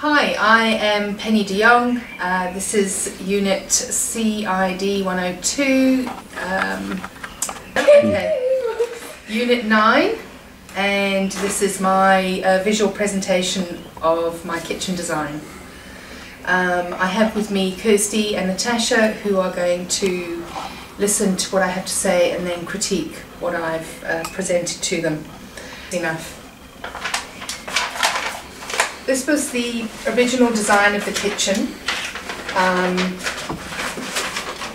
Hi, I am Penny de Jong. This is Unit CID 102, Unit 9, and this is my visual presentation of my kitchen design. I have with me Kirsty and Natasha, who are going to listen to what I have to say and then critique what I've presented to them. Enough. This was the original design of the kitchen.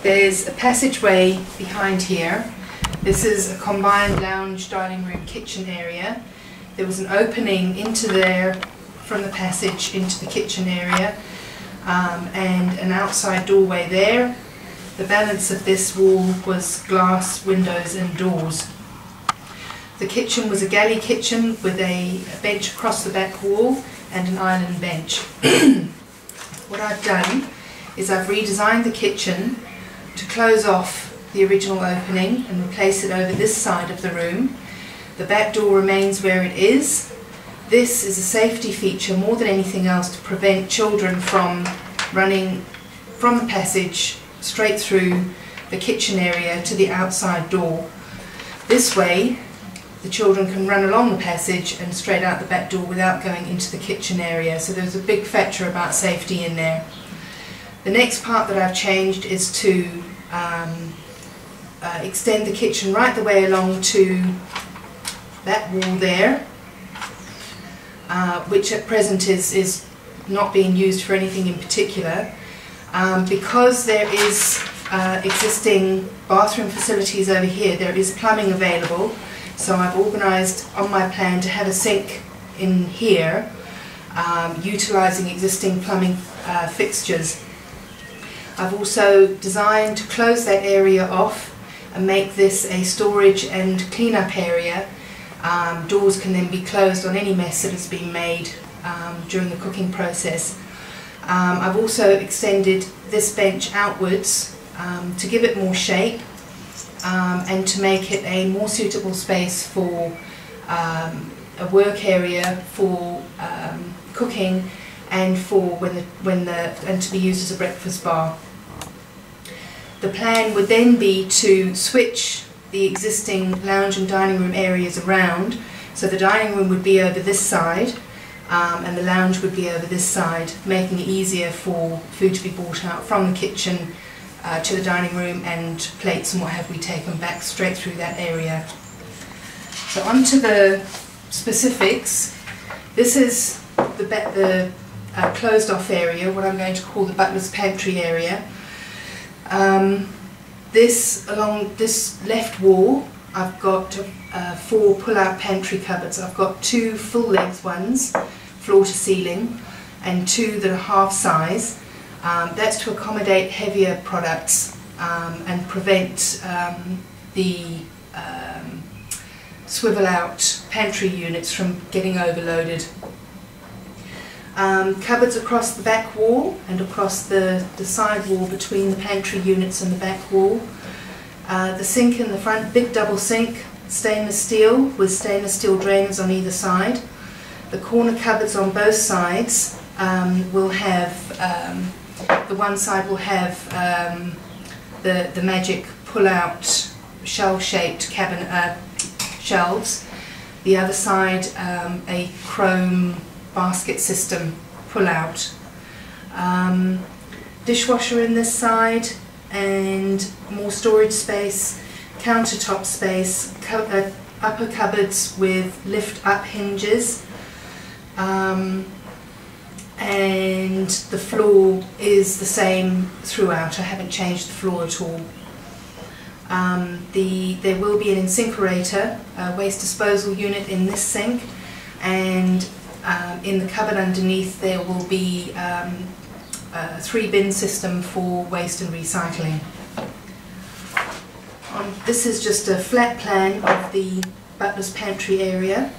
There's a passageway behind here. This is a combined lounge, dining room, kitchen area. There was an opening into there from the passage into the kitchen area, and an outside doorway there. The balance of this wall was glass, windows and doors. The kitchen was a galley kitchen with a bench across the back wall and an island bench. What I've done is I've redesigned the kitchen to close off the original opening and replace it over this side of the room. The back door remains where it is. This is a safety feature more than anything else to prevent children from running from the passage straight through the kitchen area to the outside door. This way the children can run along the passage and straight out the back door without going into the kitchen area, so there's a big factor about safety in there. The next part that I've changed is to extend the kitchen right the way along to that wall there, which at present is not being used for anything in particular. Because there is existing bathroom facilities over here, there is plumbing available. So I've organised on my plan to have a sink in here, utilising existing plumbing fixtures. I've also designed to close that area off and make this a storage and clean-up area. Doors can then be closed on any mess that has been made during the cooking process. I've also extended this bench outwards to give it more shape. And to make it a more suitable space for a work area for cooking and for and to be used as a breakfast bar. The plan would then be to switch the existing lounge and dining room areas around, so the dining room would be over this side and the lounge would be over this side, making it easier for food to be brought out from the kitchen to the dining room, and plates and what have we taken back straight through that area. So on to the specifics. This is the closed off area, what I'm going to call the Butler's Pantry area. Along this left wall I've got 4 pull-out pantry cupboards. I've got 2 full-length ones, floor to ceiling, and 2 that are half size. That's to accommodate heavier products and prevent the swivel out pantry units from getting overloaded. Cupboards across the back wall and across the side wall between the pantry units and the back wall. The sink in the front, big double sink, stainless steel with stainless steel drains on either side. The corner cupboards on both sides will have the one side will have the magic pull-out shell-shaped cabinet shelves. The other side a chrome basket system pull-out. Dishwasher in this side and more storage space, countertop space, upper cupboards with lift-up hinges. And the floor is the same throughout. I haven't changed the floor at all. There will be an incinerator, a waste disposal unit in this sink, and in the cupboard underneath there will be a 3-bin system for waste and recycling. This is just a flat plan of the Butler's Pantry area.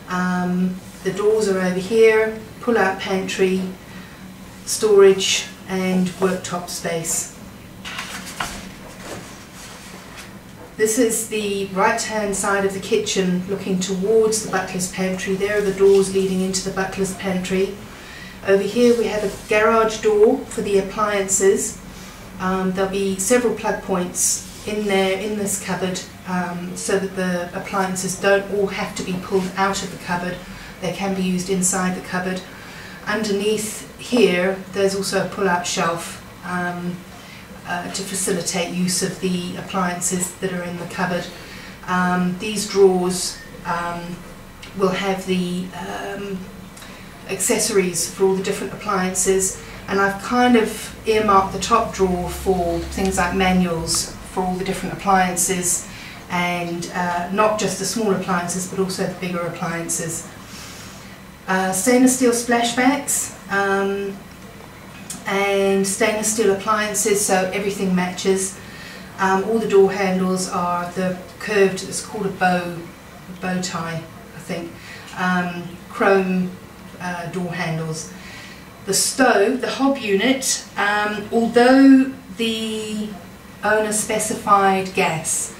The doors are over here, pull-out pantry, storage and worktop space. This is the right-hand side of the kitchen looking towards the Butler's Pantry. There are the doors leading into the Butler's Pantry. Over here we have a garage door for the appliances. There'll be several plug points in there in this cupboard, so that the appliances don't all have to be pulled out of the cupboard. They can be used inside the cupboard. Underneath here there's also a pull-out shelf to facilitate use of the appliances that are in the cupboard. These drawers will have the accessories for all the different appliances, and I've kind of earmarked the top drawer for things like manuals for all the different appliances, and not just the small appliances but also the bigger appliances. Stainless steel splashbacks and stainless steel appliances, so everything matches. All the door handles are the curved, it's called a bow tie, I think, chrome door handles. The stove, the hob unit, although the owner specified gas,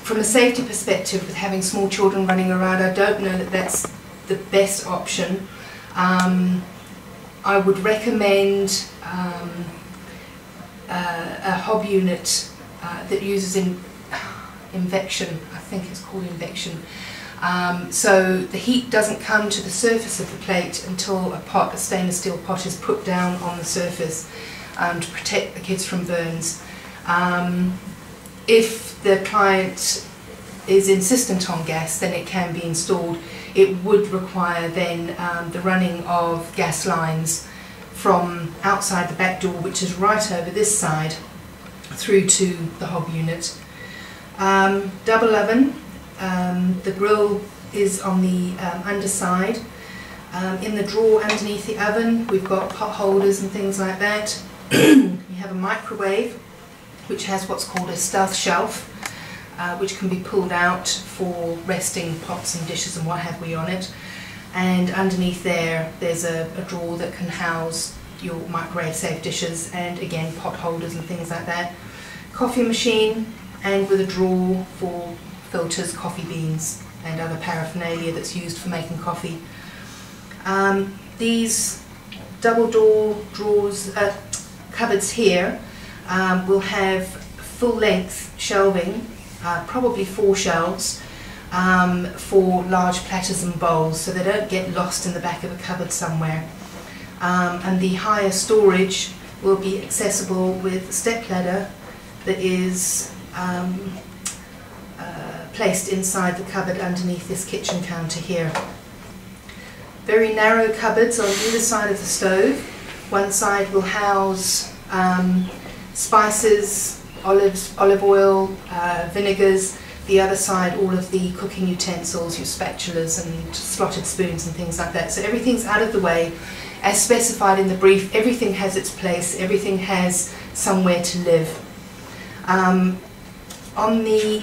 from a safety perspective with having small children running around, I don't know that that's the best option. I would recommend a hob unit that uses invection, I think it's called invection. So the heat doesn't come to the surface of the plate until a stainless steel pot is put down on the surface to protect the kids from burns. If the client is insistent on gas, then it can be installed. It would require then the running of gas lines from outside the back door, which is right over this side, through to the hob unit. Double oven, the grill is on the underside. In the drawer underneath the oven we've got pot holders and things like that. We have a microwave which has what's called a stealth shelf, which can be pulled out for resting pots and dishes and what have we on it. And underneath there's a drawer that can house your microwave safe dishes and again pot holders and things like that. Coffee machine, and with a drawer for filters, coffee beans and other paraphernalia that's used for making coffee. These double door drawers, cupboards here will have full length shelving, probably 4 shelves, for large platters and bowls, so they don't get lost in the back of a cupboard somewhere. And the higher storage will be accessible with a step ladder that is placed inside the cupboard underneath this kitchen counter here. Very narrow cupboards on either side of the stove. One side will house spices, olive oil, vinegars. The other side all of the cooking utensils, your spatulas and slotted spoons and things like that. So everything's out of the way. As specified in the brief, everything has its place, everything has somewhere to live. On the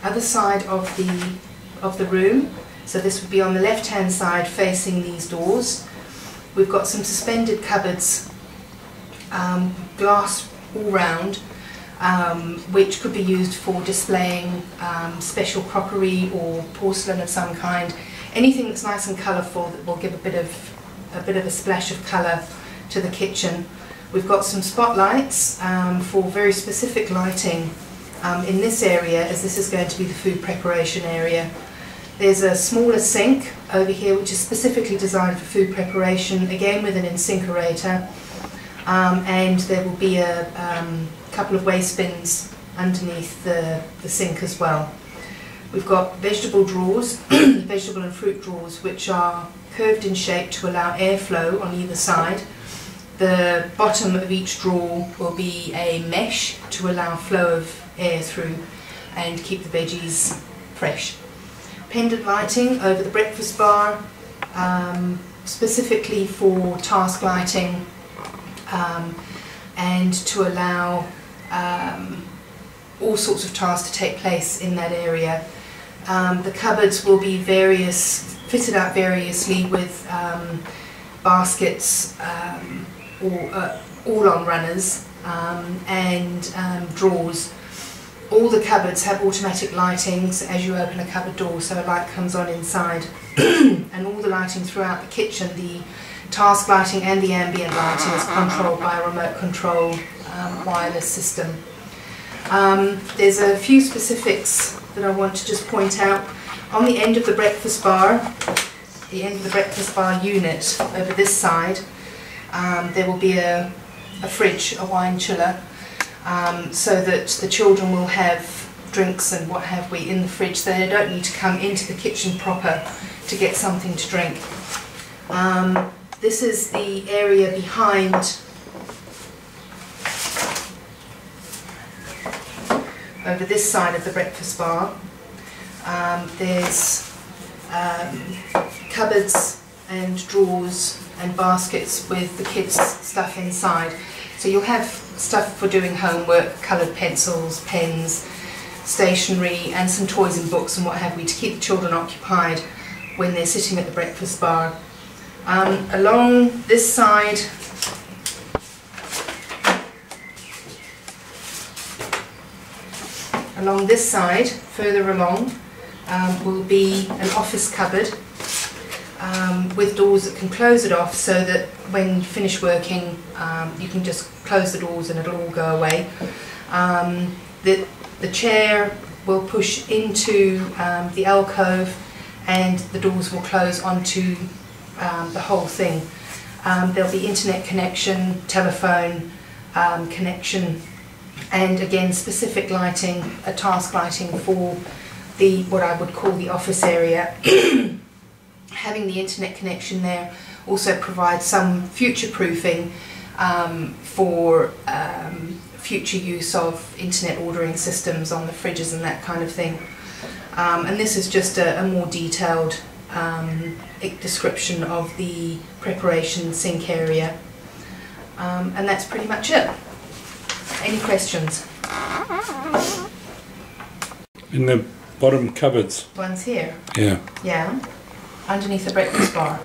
other side of the room, so this would be on the left hand side facing these doors, we've got some suspended cupboards, glass all round, which could be used for displaying special crockery or porcelain of some kind. Anything that's nice and colourful that will give a bit of a splash of colour to the kitchen. We've got some spotlights for very specific lighting in this area, as this is going to be the food preparation area. There's a smaller sink over here which is specifically designed for food preparation, again with an incinerator, and there will be a couple of waste bins underneath the sink as well. We've got vegetable drawers, vegetable and fruit drawers, which are curved in shape to allow airflow on either side. The bottom of each drawer will be a mesh to allow flow of air through and keep the veggies fresh. Pendant lighting over the breakfast bar, specifically for task lighting and to allow all sorts of tasks to take place in that area. The cupboards will be fitted out variously with baskets all on runners and drawers. All the cupboards have automatic lighting, so as you open a cupboard door, so a light comes on inside. and all the lighting throughout the kitchen, the task lighting and the ambient lighting, is controlled by a remote control wireless system. There's a few specifics that I want to just point out. On the end of the breakfast bar, unit over this side, there will be a fridge, a wine chiller, so that the children will have drinks and what have we in the fridge, so they don't need to come into the kitchen proper to get something to drink. This is the area behind over this side of the breakfast bar. There's cupboards and drawers and baskets with the kids' stuff inside. So you'll have stuff for doing homework, coloured pencils, pens, stationery, and some toys and books and what have we, to keep the children occupied when they're sitting at the breakfast bar. Along this side, further along, will be an office cupboard with doors that can close it off, so that when you finish working you can just close the doors and it'll all go away. The chair will push into the alcove and the doors will close onto the whole thing. There'll be internet connection, telephone connection, and again specific lighting, a task lighting for the what I would call the office area. Having the internet connection there also provides some future proofing for future use of internet ordering systems on the fridges and that kind of thing. And this is just a more detailed description of the preparation sink area. And that's pretty much it. Any questions? In the bottom cupboards? One's here. Yeah. Yeah. Underneath the breakfast bar.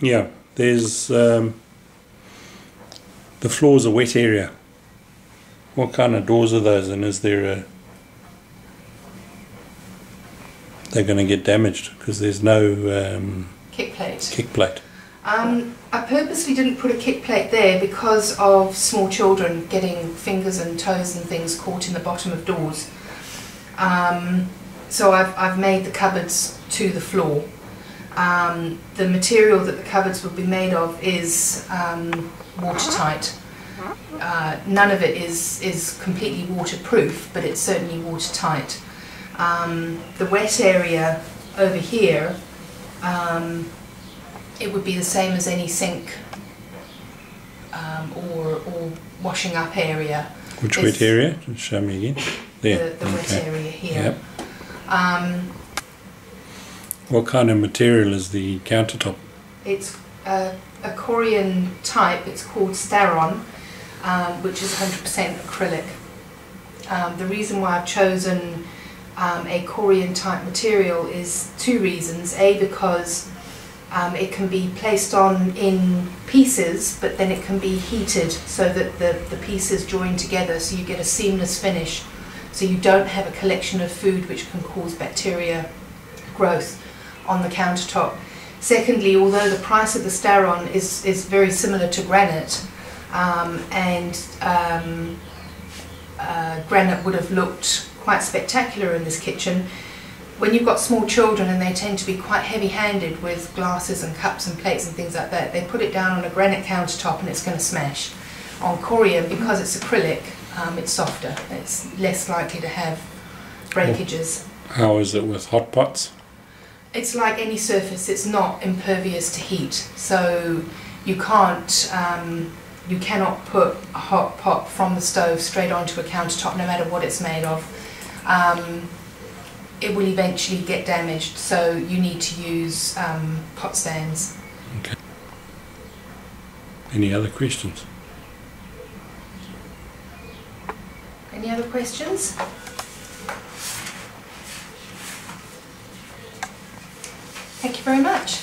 Yeah. There's the floor's a wet area. What kind of doors are those, and is there a... They're going to get damaged because there's no kick plate. Kick plate. I purposely didn't put a kick plate there because of small children getting fingers and toes and things caught in the bottom of doors. So I've made the cupboards to the floor. The material that the cupboards will be made of is watertight. None of it is completely waterproof, but it's certainly watertight. The wet area over here, it would be the same as any sink or washing up area. Which wet area? Show me again. There. The wet area here. Yep. What kind of material is the countertop? It's a Korean type. It's called Staron, which is 100% acrylic. The reason why I've chosen a Korean type material is two reasons. A, because it can be placed on in pieces, but then it can be heated so that the pieces join together, so you get a seamless finish, so you don't have a collection of food which can cause bacteria growth on the countertop. Secondly, although the price of the Staron is very similar to granite, granite would have looked quite spectacular in this kitchen, when you've got small children and they tend to be quite heavy-handed with glasses and cups and plates and things like that, they put it down on a granite countertop and it's going to smash. On Korean, because it's acrylic, it's softer, it's less likely to have breakages. How is it with hot pots? It's like any surface, it's not impervious to heat, so you can't, you cannot put a hot pot from the stove straight onto a countertop no matter what it's made of. It will eventually get damaged, so you need to use pot stands. Okay. Any other questions? Any other questions? Thank you very much.